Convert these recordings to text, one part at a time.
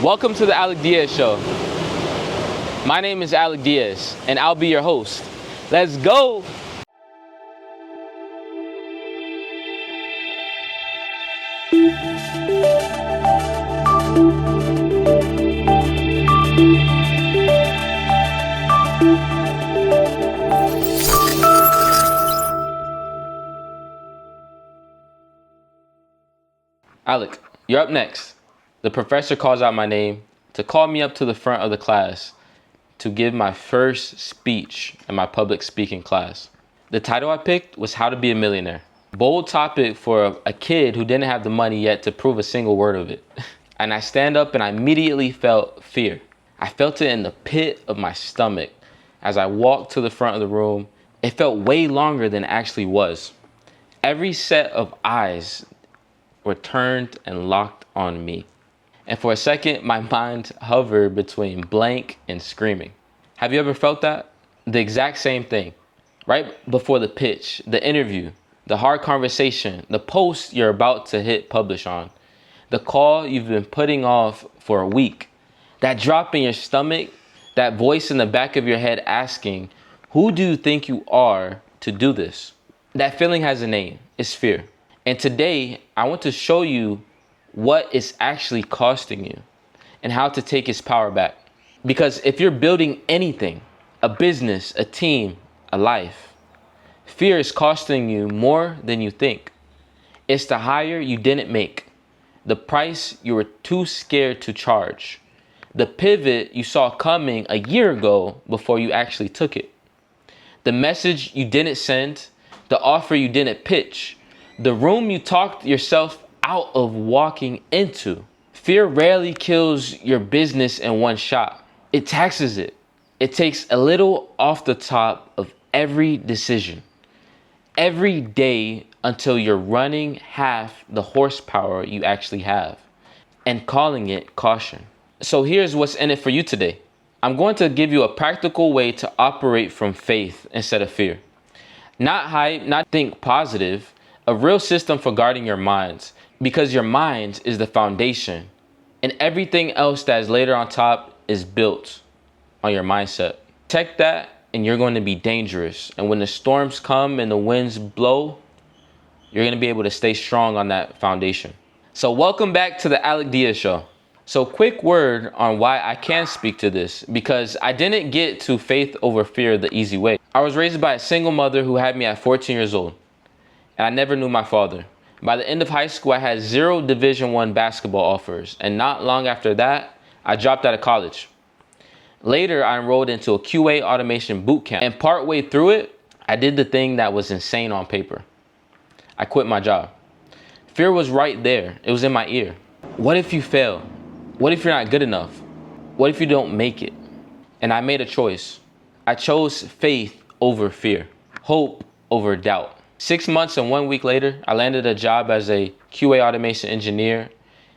Welcome to the Alec Diaz Show. My name is Alec Diaz, and I'll be your host. Let's go! Alec, you're up next. The professor calls out my name to call me up to the front of the class to give my first speech in my public speaking class. The title I picked was How to Be a Millionaire. Bold topic for a kid who didn't have the money yet to prove a single word of it. And I stand up and I immediately felt fear. I felt it in the pit of my stomach. As I walked to the front of the room, it felt way longer than it actually was. Every set of eyes were turned and locked on me. And for a second, my mind hovered between blank and screaming. Have you ever felt that? The exact same thing. Right before the pitch, the interview, the hard conversation, the post you're about to hit publish on, the call you've been putting off for a week, that drop in your stomach, that voice in the back of your head asking, who do you think you are to do this? That feeling has a name. It's fear. And today, I want to show you what it's actually costing you and how to take its power back. Because if you're building anything, a business, a team, a life, fear is costing you more than you think. It's the hire you didn't make, the price you were too scared to charge, the pivot you saw coming a year ago before you actually took it, the message you didn't send, the offer you didn't pitch, the room you talked yourself out of walking into. Fear rarely kills your business in one shot. It taxes it. It takes a little off the top of every decision, every day until you're running half the horsepower you actually have and calling it caution. So here's what's in it for you today. I'm going to give you a practical way to operate from faith instead of fear. Not hype, not think positive, a real system for guarding your minds, because your mind is the foundation and everything else that is later on top is built on your mindset. Protect that and you're going to be dangerous. And when the storms come and the winds blow, you're going to be able to stay strong on that foundation. So welcome back to the Alec Diaz Show. So quick word on why I can speak to this, because I didn't get to faith over fear the easy way. I was raised by a single mother who had me at 14 years old, and I never knew my father. By the end of high school, I had 0 Division I basketball offers, and not long after that, I dropped out of college. Later, I enrolled into a QA automation boot camp, and partway through it, I did the thing that was insane on paper. I quit my job. Fear was right there. It was in my ear. What if you fail? What if you're not good enough? What if you don't make it? And I made a choice. I chose faith over fear, hope over doubt. 6 months and 1 week later, I landed a job as a QA automation engineer.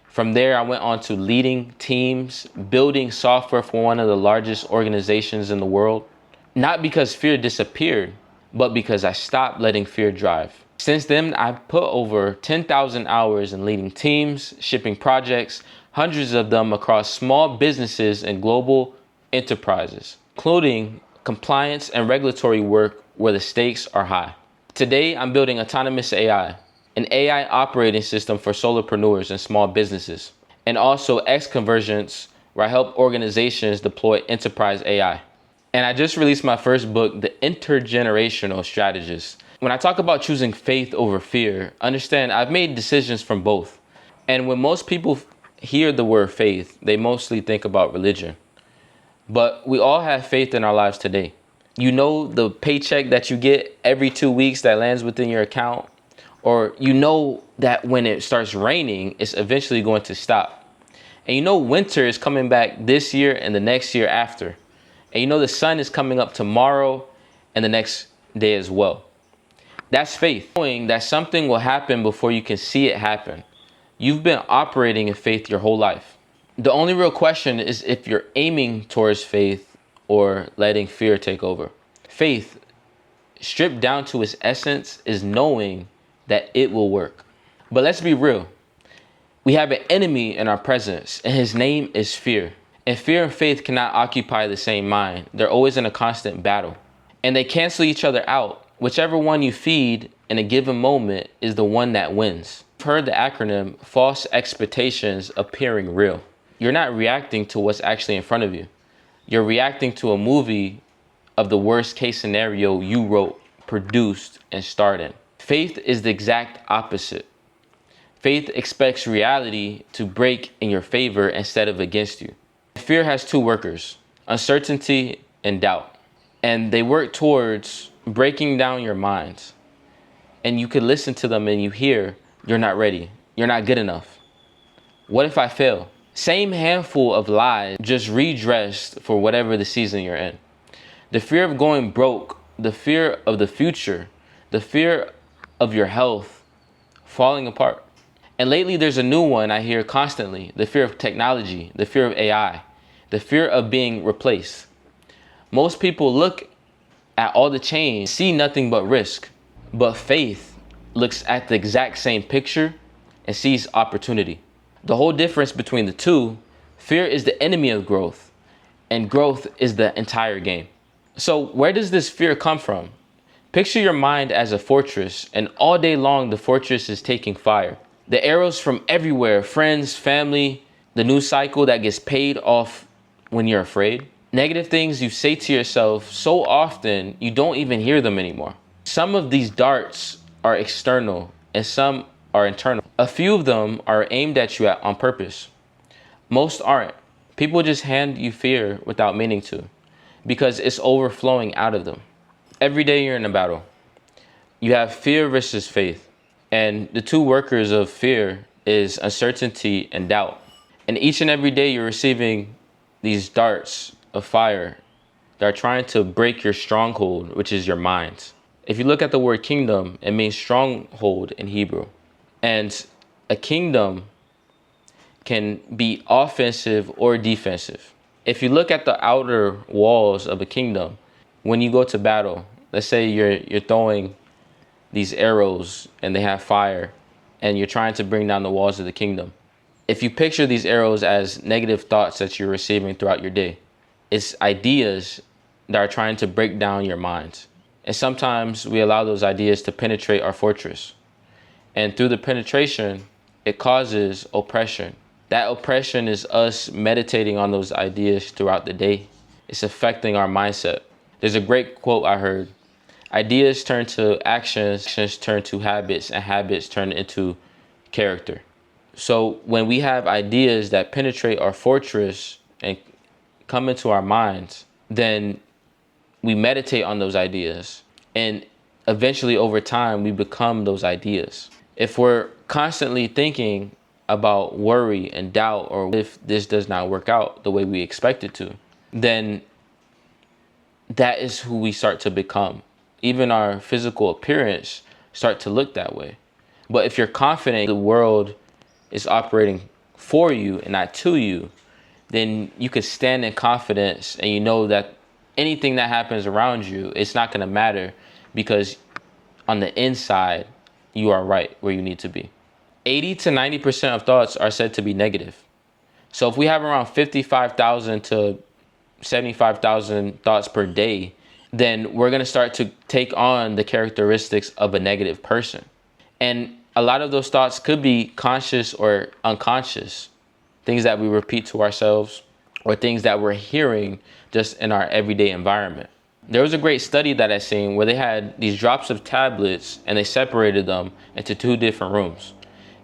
From there, I went on to leading teams, building software for one of the largest organizations in the world. Not because fear disappeared, but because I stopped letting fear drive. Since then, I've put over 10,000 hours in leading teams, shipping projects, hundreds of them across small businesses and global enterprises, including compliance and regulatory work where the stakes are high. Today, I'm building autonomous AI, an AI operating system for solopreneurs and small businesses, and also X-Convergence, where I help organizations deploy enterprise AI. And I just released my first book, The Intergenerational Strategist. When I talk about choosing faith over fear, understand I've made decisions from both. And when most people hear the word faith, they mostly think about religion. But we all have faith in our lives today. You know the paycheck that you get every 2 weeks that lands within your account, or you know that when it starts raining, it's eventually going to stop. And you know winter is coming back this year and the next year after. And you know the sun is coming up tomorrow and the next day as well. That's faith, knowing that something will happen before you can see it happen. You've been operating in faith your whole life. The only real question is if you're aiming towards faith or letting fear take over. Faith, stripped down to its essence, is knowing that it will work. But let's be real. We have an enemy in our presence, and his name is fear. And fear and faith cannot occupy the same mind. They're always in a constant battle. And they cancel each other out. Whichever one you feed in a given moment is the one that wins. You've heard the acronym false expectations appearing real. You're not reacting to what's actually in front of you. You're reacting to a movie of the worst case scenario you wrote, produced, and starred in. Faith is the exact opposite. Faith expects reality to break in your favor instead of against you. Fear has two workers, uncertainty and doubt. And they work towards breaking down your minds. And you could listen to them and you hear, you're not ready. You're not good enough. What if I fail? Same handful of lies, just redressed for whatever the season you're in. The fear of going broke, the fear of the future, the fear of your health falling apart. And lately there's a new one I hear constantly, the fear of technology, the fear of AI, the fear of being replaced. Most people look at all the change, see nothing but risk, but faith looks at the exact same picture and sees opportunity. The whole difference between the two, fear is the enemy of growth and growth is the entire game. So where does this fear come from? Picture your mind as a fortress and all day long the fortress is taking fire. The arrows from everywhere, friends, family, the news cycle that gets paid off when you're afraid. Negative things you say to yourself so often you don't even hear them anymore. Some of these darts are external and some are internal. A few of them are aimed at you on purpose. Most aren't. People just hand you fear without meaning to because it's overflowing out of them. Every day you're in a battle. You have fear versus faith. And the two workers of fear is uncertainty and doubt. And each and every day you're receiving these darts of fire that are trying to break your stronghold, which is your mind. If you look at the word kingdom, it means stronghold in Hebrew. And a kingdom can be offensive or defensive. If you look at the outer walls of a kingdom, when you go to battle, let's say you're throwing these arrows and they have fire and you're trying to bring down the walls of the kingdom. If you picture these arrows as negative thoughts that you're receiving throughout your day, it's ideas that are trying to break down your mind. And sometimes we allow those ideas to penetrate our fortress. And through the penetration, it causes oppression. That oppression is us meditating on those ideas throughout the day. It's affecting our mindset. There's a great quote I heard. Ideas turn to actions, actions turn to habits, and habits turn into character. So when we have ideas that penetrate our fortress and come into our minds, then we meditate on those ideas. And eventually over time, we become those ideas. If we're constantly thinking about worry and doubt, or if this does not work out the way we expect it to, then that is who we start to become. Even our physical appearance start to look that way. But if you're confident the world is operating for you and not to you, then you could stand in confidence and you know that anything that happens around you, it's not going to matter because on the inside, you are right where you need to be. 80 to 90% of thoughts are said to be negative. So if we have around 55,000 to 75,000 thoughts per day, then we're going to start to take on the characteristics of a negative person. And a lot of those thoughts could be conscious or unconscious, things that we repeat to ourselves or things that we're hearing just in our everyday environment. There was a great study that I seen where they had these drops of tablets and they separated them into two different rooms.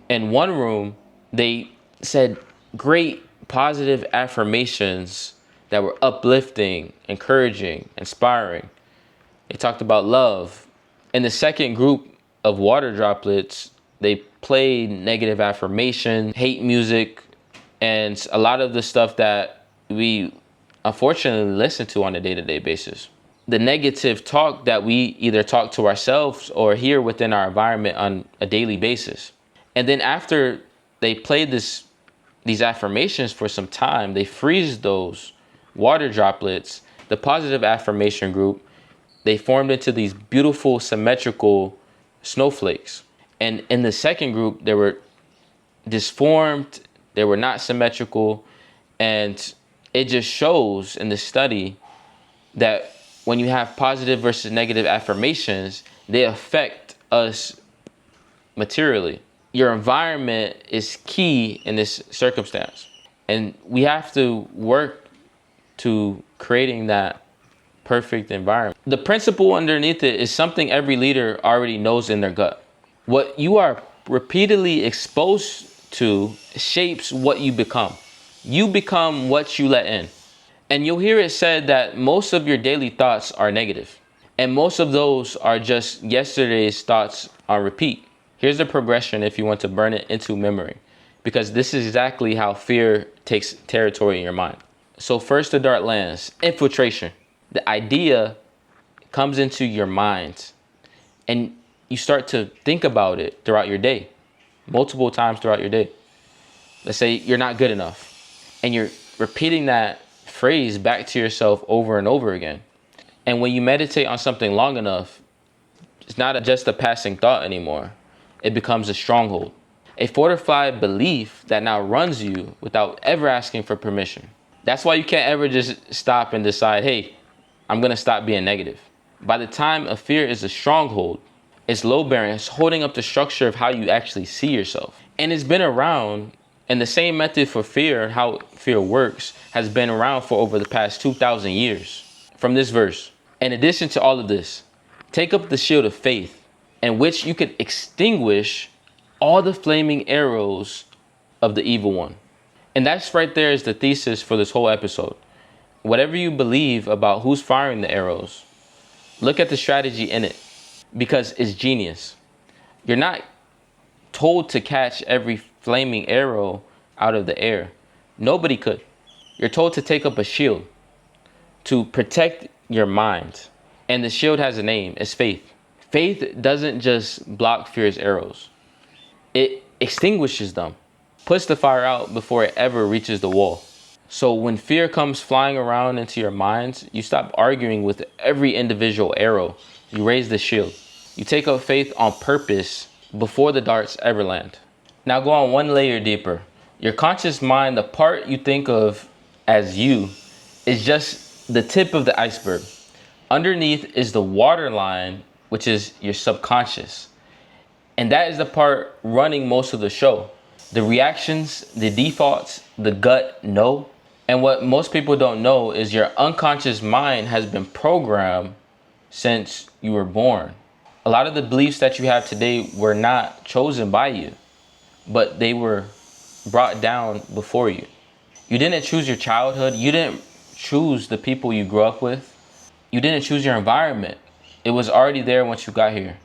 In one room, they said great positive affirmations that were uplifting, encouraging, inspiring. They talked about love. In the second group of water droplets, they played negative affirmation, hate music, and a lot of the stuff that we unfortunately listen to on a day-to-day basis. The negative talk that we either talk to ourselves or hear within our environment on a daily basis. And then after they played these affirmations for some time, they freeze those water droplets. The positive affirmation group, they formed into these beautiful symmetrical snowflakes. And in the second group, there were disformed, they were not symmetrical, and it just shows in the study that when you have positive versus negative affirmations, they affect us materially. Your environment is key in this circumstance, and we have to work to creating that perfect environment. The principle underneath it is something every leader already knows in their gut. What you are repeatedly exposed to shapes what you become. You become what you let in. And you'll hear it said that most of your daily thoughts are negative. And most of those are just yesterday's thoughts on repeat. Here's the progression if you want to burn it into memory, because this is exactly how fear takes territory in your mind. So first the dart lands, infiltration. The idea comes into your mind and you start to think about it throughout your day, multiple times throughout your day. Let's say you're not good enough and you're repeating that phrase back to yourself over and over again. And when you meditate on something long enough, it's not just a passing thought anymore. It becomes a stronghold, a fortified belief that now runs you without ever asking for permission. That's why you can't ever just stop and decide, hey, I'm gonna stop being negative. By the time a fear is a stronghold, it's load bearing, it's holding up the structure of how you actually see yourself. And it's been around, and the same method for fear and how fear works has been around for over the past 2,000 years. From this verse, in addition to all of this, take up the shield of faith, in which you could extinguish all the flaming arrows of the evil one. And that's right there is the thesis for this whole episode. Whatever you believe about who's firing the arrows, look at the strategy in it, because it's genius. You're not told to catch every flaming arrow out of the air. Nobody could. You're told to take up a shield to protect your mind. And the shield has a name, it's faith. Faith doesn't just block fear's arrows. It extinguishes them, puts the fire out before it ever reaches the wall. So when fear comes flying around into your minds, you stop arguing with every individual arrow. You raise the shield. You take up faith on purpose before the darts ever land. Now go on one layer deeper. Your conscious mind, the part you think of as you, is just the tip of the iceberg. Underneath is the waterline, which is your subconscious. And that is the part running most of the show. The reactions, the defaults, the gut no. And what most people don't know is your unconscious mind has been programmed since you were born. A lot of the beliefs that you have today were not chosen by you, but they were brought down before you. You didn't choose your childhood. You didn't choose the people you grew up with. You didn't choose your environment. It was already there once you got here.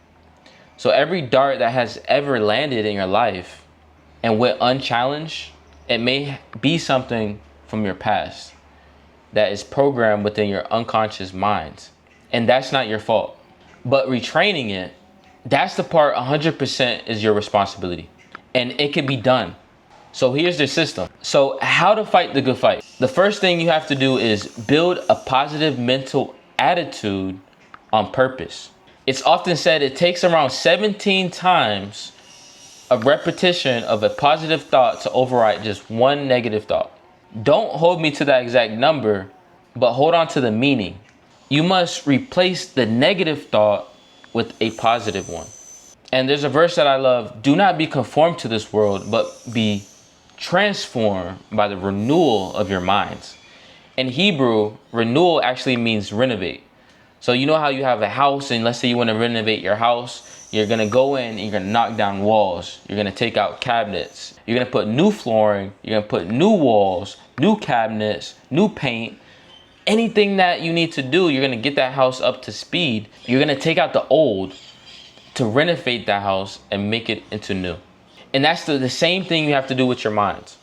So every dart that has ever landed in your life and went unchallenged, it may be something from your past that is programmed within your unconscious mind. And that's not your fault. But retraining it, that's the part 100% is your responsibility. And it can be done. So here's the system. So how to fight the good fight? The first thing you have to do is build a positive mental attitude on purpose. It's often said it takes around 17 times a repetition of a positive thought to override just one negative thought. Don't hold me to that exact number, but hold on to the meaning. You must replace the negative thought with a positive one. And there's a verse that I love. Do not be conformed to this world, but be transformed by the renewal of your minds. In Hebrew, renewal actually means renovate. So you know how you have a house, and let's say you want to renovate your house, you're going to go in and you're going to knock down walls. You're going to take out cabinets. You're going to put new flooring. You're going to put new walls, new cabinets, new paint. Anything that you need to do, you're going to get that house up to speed. You're going to take out the old to renovate that house and make it into new. And that's the same thing you have to do with your minds.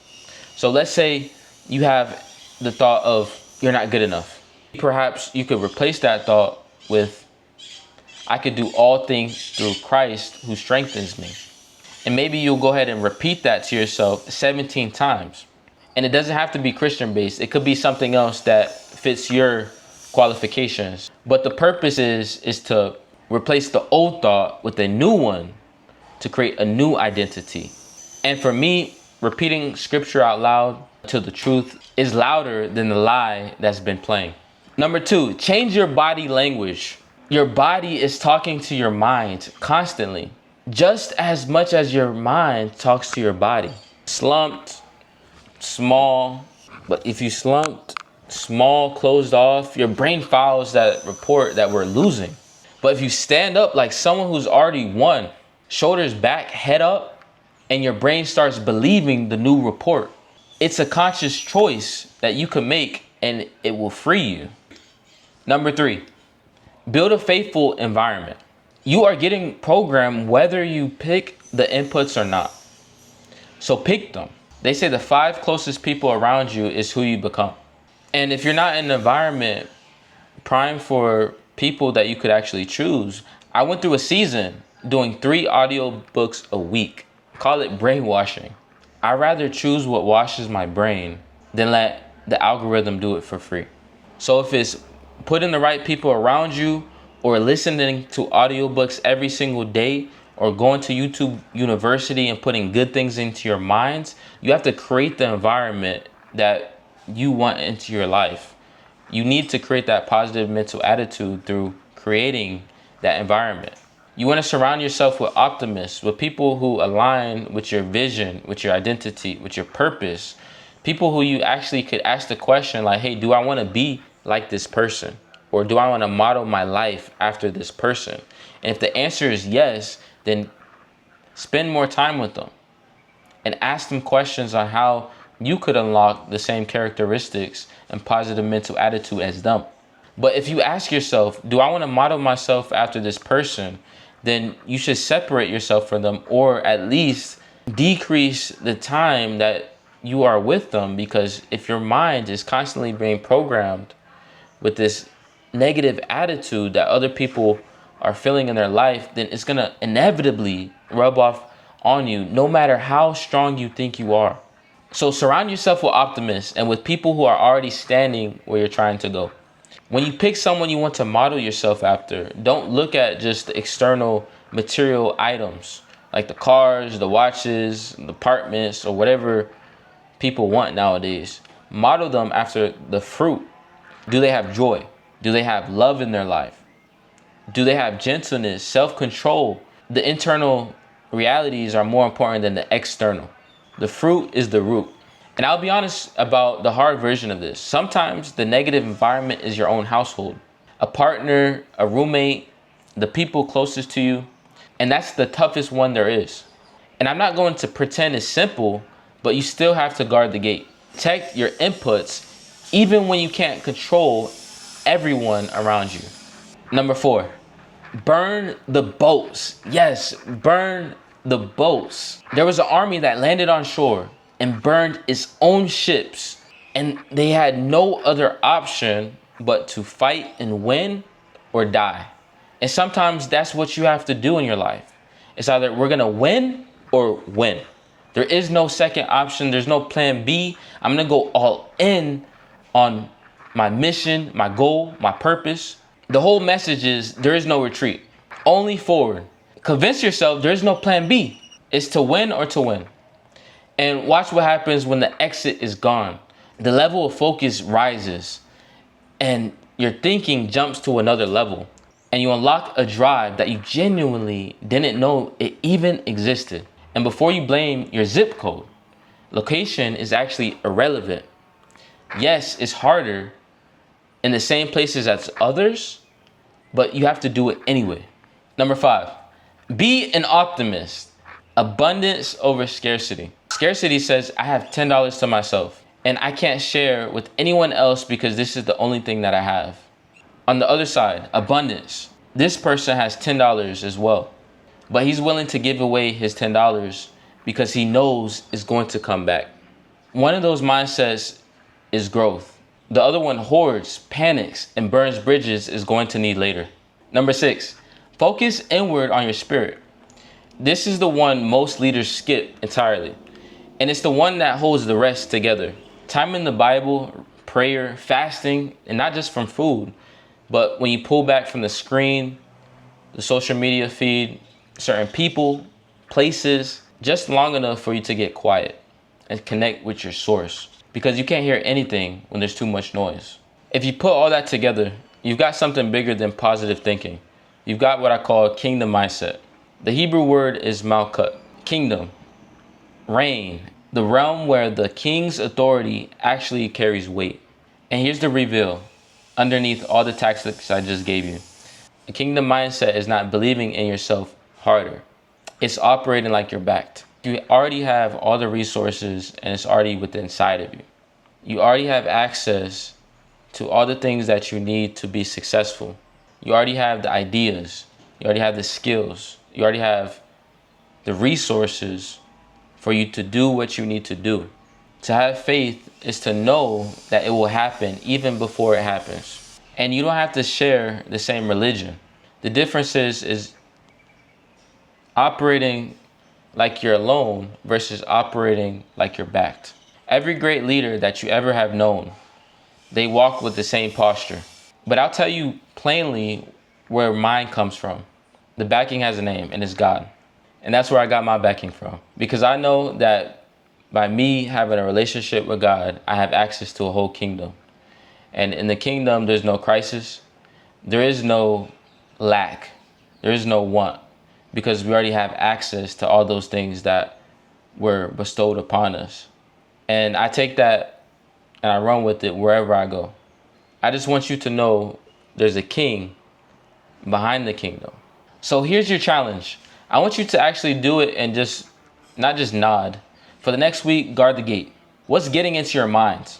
So let's say you have the thought of you're not good enough. Perhaps you could replace that thought with, I could do all things through Christ who strengthens me. And maybe you'll go ahead and repeat that to yourself 17 times. And it doesn't have to be Christian based. It could be something else that fits your qualifications. But the purpose is to replace the old thought with a new one to create a new identity. And for me, repeating scripture out loud to the truth is louder than the lie that's been playing. Number 2, change your body language. Your body is talking to your mind constantly, just as much as your mind talks to your body. Slumped, small, but if you slumped, small, closed off, your brain files that report that we're losing. But if you stand up like someone who's already won, shoulders back, head up, and your brain starts believing the new report, it's a conscious choice that you can make and it will free you. Number 3, build a faithful environment. You are getting programmed whether you pick the inputs or not. So pick them. They say the 5 closest people around you is who you become. And if you're not in an environment primed for people that you could actually choose, I went through a season doing 3 audiobooks a week. Call it brainwashing. I'd rather choose what washes my brain than let the algorithm do it for free. So if it's putting the right people around you, or listening to audiobooks every single day, or going to YouTube University and putting good things into your minds, you have to create the environment that you want into your life. You need to create that positive mental attitude through creating that environment. You want to surround yourself with optimists, with people who align with your vision, with your identity, with your purpose. People who you actually could ask the question like, hey, do I want to be like this person? Or do I want to model my life after this person? And if the answer is yes, then spend more time with them and ask them questions on how you could unlock the same characteristics and positive mental attitude as them. But if you ask yourself, do I want to model myself after this person? Then you should separate yourself from them, or at least decrease the time that you are with them. Because if your mind is constantly being programmed with this negative attitude that other people are feeling in their life, then it's going to inevitably rub off on you, no matter how strong you think you are. So surround yourself with optimists and with people who are already standing where you're trying to go. When you pick someone you want to model yourself after, don't look at just the external material items like the cars, the watches, the apartments, or whatever people want nowadays. Model them after the fruit. Do they have joy? Do they have love in their life? Do they have gentleness, self-control? The internal realities are more important than the external. The fruit is the root. And I'll be honest about the hard version of this. Sometimes the negative environment is your own household, a partner, a roommate, the people closest to you. And that's the toughest one there is. And I'm not going to pretend it's simple, but you still have to guard the gate. Protect your inputs, even when you can't control everyone around you. Number 4, burn the boats. Yes, burn the boats. There was an army that landed on shore and burned its own ships, and they had no other option but to fight and win or die. And sometimes that's what you have to do in your life. It's either we're gonna win or win. There is no second option. There's no plan B. I'm gonna go all in on my mission, my goal, my purpose. The whole message is there is no retreat, only forward. Convince yourself there is no plan B. It's to win or to win. And watch what happens when the exit is gone. The level of focus rises and your thinking jumps to another level. And you unlock a drive that you genuinely didn't know it even existed. And before you blame your zip code, location is actually irrelevant. Yes, it's harder in the same places as others, but you have to do it anyway. Number 5, be an optimist. Abundance over scarcity. Scarcity says I have $10 to myself and I can't share with anyone else because this is the only thing that I have. On the other side, abundance. This person has $10 as well, but he's willing to give away his $10 because he knows it's going to come back. One of those mindsets is growth. The other one hoards, panics, and burns bridges is going to need later. Number 6, focus inward on your spirit. This is the one most leaders skip entirely. And it's the one that holds the rest together. Time in the Bible, prayer, fasting, and not just from food, but when you pull back from the screen, the social media feed, certain people, places, just long enough for you to get quiet and connect with your source, because you can't hear anything when there's too much noise. If you put all that together, you've got something bigger than positive thinking. You've got what I call kingdom mindset. The Hebrew word is malkut, kingdom, reign, the realm where the king's authority actually carries weight. And here's the reveal underneath all the tactics I just gave you. A kingdom mindset is not believing in yourself harder. It's operating like you're backed. You already have all the resources and it's already within inside of you. You already have access to all the things that you need to be successful. You already have the ideas. You already have the skills. You already have the resources for you to do what you need to do. To have faith is to know that it will happen even before it happens. And you don't have to share the same religion. The difference is operating like you're alone versus operating like you're backed. Every great leader that you ever have known, they walk with the same posture. But I'll tell you plainly where mine comes from. The backing has a name, and it's God. And that's where I got my backing from. Because I know that by me having a relationship with God, I have access to a whole kingdom. And in the kingdom, there's no crisis. There is no lack. There is no want. Because we already have access to all those things that were bestowed upon us. And I take that and I run with it wherever I go. I just want you to know there's a king behind the kingdom. So here's your challenge. I want you to actually do it and just not just nod. For the next week, guard the gate. What's getting into your mind?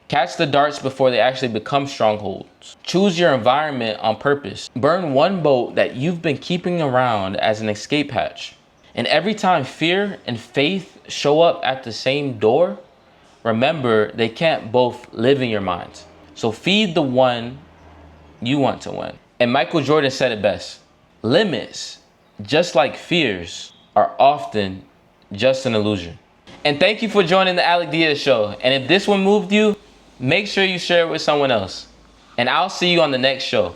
Catch the darts before they actually become strongholds. Choose your environment on purpose. Burn one boat that you've been keeping around as an escape hatch. And every time fear and faith show up at the same door, remember they can't both live in your mind. So feed the one you want to win. And Michael Jordan said it best. Limits, just like fears, are often just an illusion. And thank you for joining the Alec Diaz Show. And if this one moved you, make sure you share it with someone else. And I'll see you on the next show.